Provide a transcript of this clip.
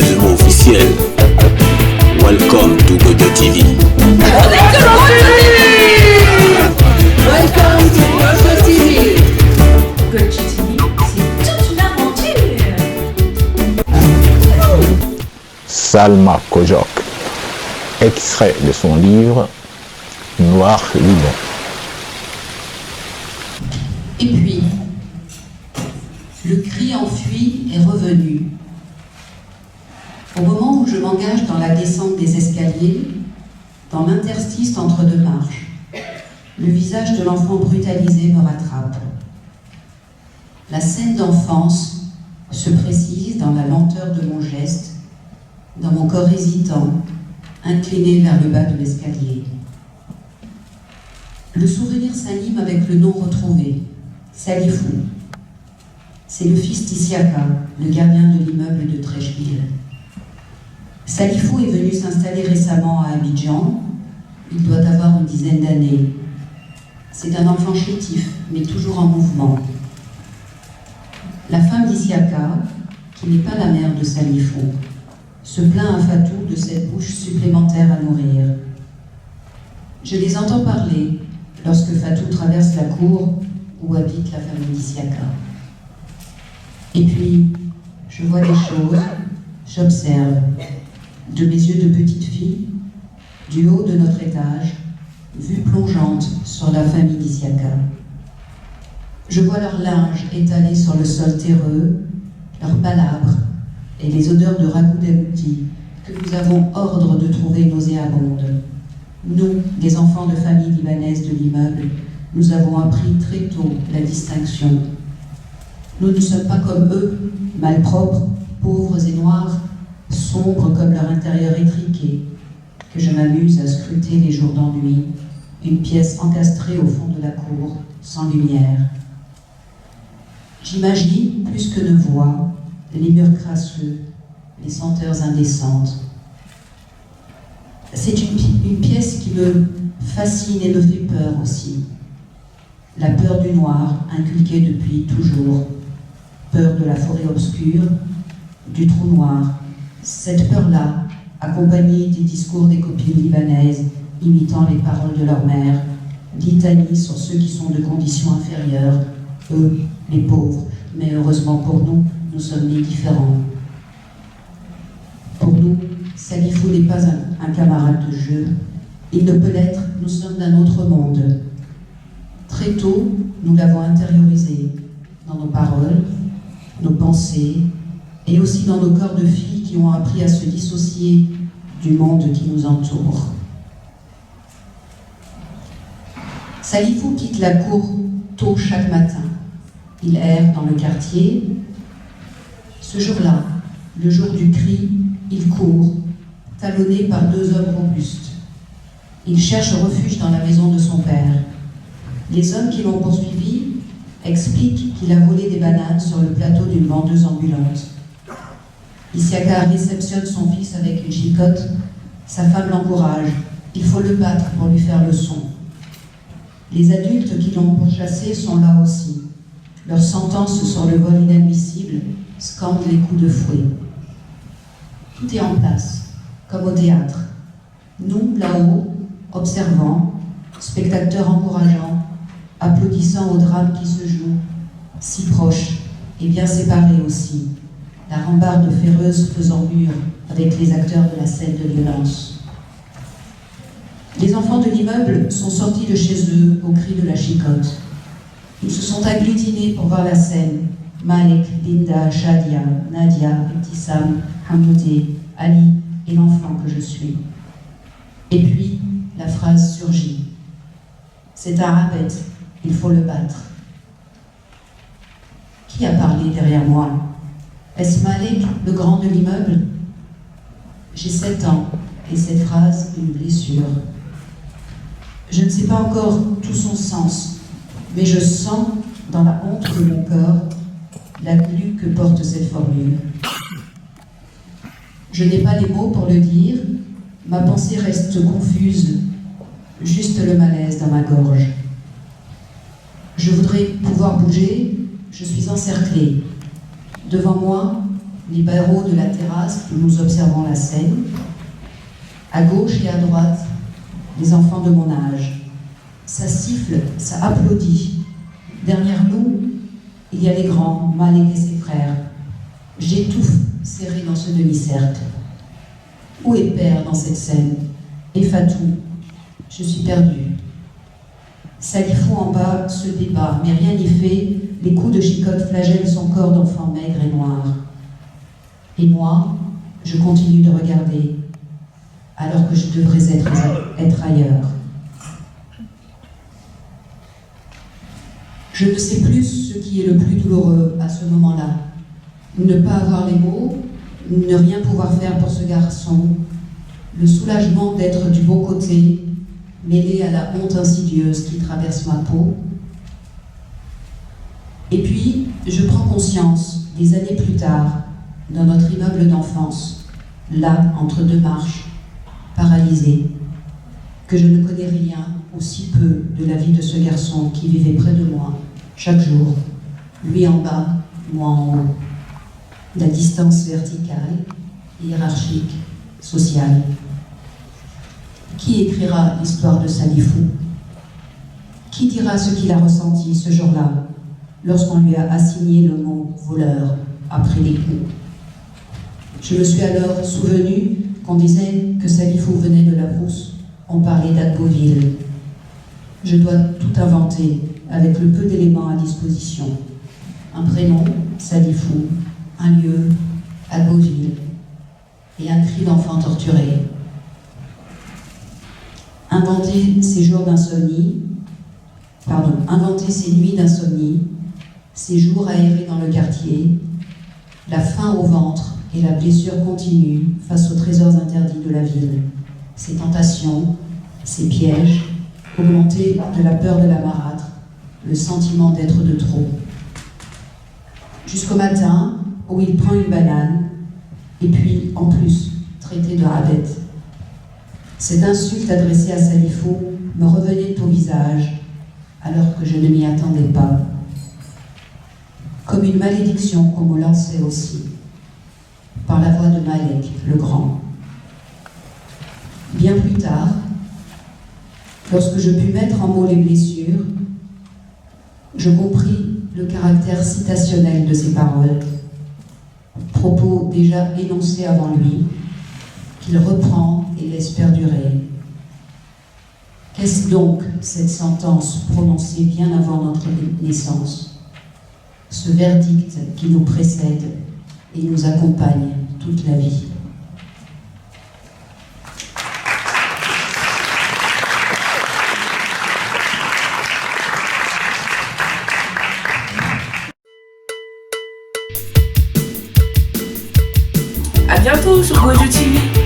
officieusement officiel. Welcome to Gojo TV. Welcome to Gojo TV. Gojo TV, c'est toute une aventure. Salma Kojok, extrait de son livre Noir Liban. Et puis, le cri enfui est revenu. Au moment où je m'engage dans la descente des escaliers, dans l'interstice entre deux marches, le visage de l'enfant brutalisé me rattrape. La scène d'enfance se précise dans la lenteur de mon geste, dans mon corps hésitant, incliné vers le bas de l'escalier. Le souvenir s'anime avec le nom retrouvé, Salifou. C'est le fils d'Issiaka, le gardien de l'immeuble de Trècheville. Salifou est venu s'installer récemment à Abidjan. Il doit avoir une dizaine d'années. C'est un enfant chétif, mais toujours en mouvement. La femme d'Issiaka, qui n'est pas la mère de Salifou, se plaint à Fatou de cette bouche supplémentaire à nourrir. Je les entends parler lorsque Fatou traverse la cour où habite la famille d'Issiaka. Et puis, je vois des choses, j'observe, de mes yeux de petite fille, du haut de notre étage, vue plongeante sur la famille d'Issiaka. Je vois leur linge étalé sur le sol terreux, leurs palabres et les odeurs de ragoût d'abouti que nous avons ordre de trouver nauséabondes. Nous, les enfants de famille libanaise de l'immeuble, nous avons appris très tôt la distinction. Nous ne sommes pas comme eux, malpropres, pauvres et noirs, sombres comme leur intérieur étriqué, que je m'amuse à scruter les jours d'ennui, une pièce encastrée au fond de la cour, sans lumière. J'imagine, plus que ne vois, les murs crasseux, les senteurs indécentes. C'est une pièce qui me fascine et me fait peur aussi. La peur du noir, inculquée depuis toujours. Peur de la forêt obscure, du trou noir. Cette peur-là, accompagnée des discours des copines libanaises, imitant les paroles de leur mère, litanie sur ceux qui sont de conditions inférieures, eux, les pauvres, mais heureusement pour nous, nous sommes nés différents. Pour nous, Salifou n'est pas un camarade de jeu. Il ne peut l'être, nous sommes d'un autre monde. Très tôt, nous l'avons intériorisé dans nos paroles, nos pensées, et aussi dans nos corps de filles qui ont appris à se dissocier du monde qui nous entoure. Salifou quitte la cour tôt chaque matin. Il erre dans le quartier. Ce jour-là, le jour du cri, il court, talonné par deux hommes robustes. Il cherche refuge dans la maison de son père. Les hommes qui l'ont poursuivi expliquent qu'il a volé des bananes sur le plateau d'une vendeuse ambulante. Issiaka réceptionne son fils avec une chicotte. Sa femme l'encourage. Il faut le battre pour lui faire leçon. Les adultes qui l'ont pourchassé sont là aussi. Leur sentence sur le vol inadmissible scande les coups de fouet. Tout est en place, comme au théâtre. Nous, là-haut, observants, spectateurs encourageants, applaudissant au drame qui se joue, si proches et bien séparés aussi, la rambarde féreuse faisant mur avec les acteurs de la scène de violence. Les enfants de l'immeuble sont sortis de chez eux au cri de la chicotte. Ils se sont agglutinés pour voir la scène. Malek, Linda, Shadia, Nadia, Ibtissam, Hamoudé, Ali et l'enfant que je suis. Et puis, la phrase surgit. C'est un rabbet, il faut le battre. Qui a parlé derrière moi? Est-ce Malek, le grand de l'immeuble? J'ai 7 ans, et cette phrase, une blessure. Je ne sais pas encore tout son sens, mais je sens, dans la honte de mon corps, la glu que porte cette formule. Je n'ai pas les mots pour le dire, ma pensée reste confuse, juste le malaise dans ma gorge. Je voudrais pouvoir bouger, je suis encerclée. Devant moi, les barreaux de la terrasse où nous observons la scène. À gauche et à droite, les enfants de mon âge. Ça siffle, ça applaudit. Derrière nous, il y a les grands, Malek et ses frères. J'étouffe, serré dans ce demi-cercle. Où est Père dans cette scène? Et Fatou? Je suis perdue. Salifou en bas se débat, mais rien n'y fait. Les coups de chicotte flagellent son corps d'enfant maigre et noir. Et moi, je continue de regarder, alors que je devrais être ailleurs. Je ne sais plus ce qui est le plus douloureux à ce moment-là. Ne pas avoir les mots, ne rien pouvoir faire pour ce garçon, le soulagement d'être du bon côté, mêlé à la honte insidieuse qui traverse ma peau. Et puis, je prends conscience, des années plus tard, dans notre immeuble d'enfance, là, entre deux marches, paralysé, que je ne connais rien ou si peu de la vie de ce garçon qui vivait près de moi, chaque jour, lui en bas, moi en haut. La distance verticale, hiérarchique, sociale. Qui écrira l'histoire de Salifou? Qui dira ce qu'il a ressenti ce jour-là, lorsqu'on lui a assigné le mot voleur après les coups? Je me suis alors souvenu qu'on disait que Salifou venait de la brousse. On parlait d'Agboville. Je dois tout inventer avec le peu d'éléments à disposition. Un prénom, Salifou, un lieu, Agboville, et un cri d'enfant torturé. Inventer ces nuits d'insomnie, ces jours aérés dans le quartier, la faim au ventre et la blessure continue face aux trésors interdits de la ville, ces tentations, ces pièges, augmentés de la peur de la marâtre, le sentiment d'être de trop. Jusqu'au matin, où il prend une banane, et puis, en plus, traité de rabette. Cette insulte adressée à Salifou me revenait au visage, alors que je ne m'y attendais pas. Comme une malédiction qu'on me lançait aussi, par la voix de Malek, le grand. Bien plus tard, lorsque je pus mettre en mots les blessures, je compris le caractère citationnel de ces paroles, propos déjà énoncés avant lui, qu'il reprend et laisse perdurer. Qu'est-ce donc cette sentence prononcée bien avant notre naissance? Ce verdict qui nous précède et nous accompagne toute la vie. À bientôt sur Gojo TV.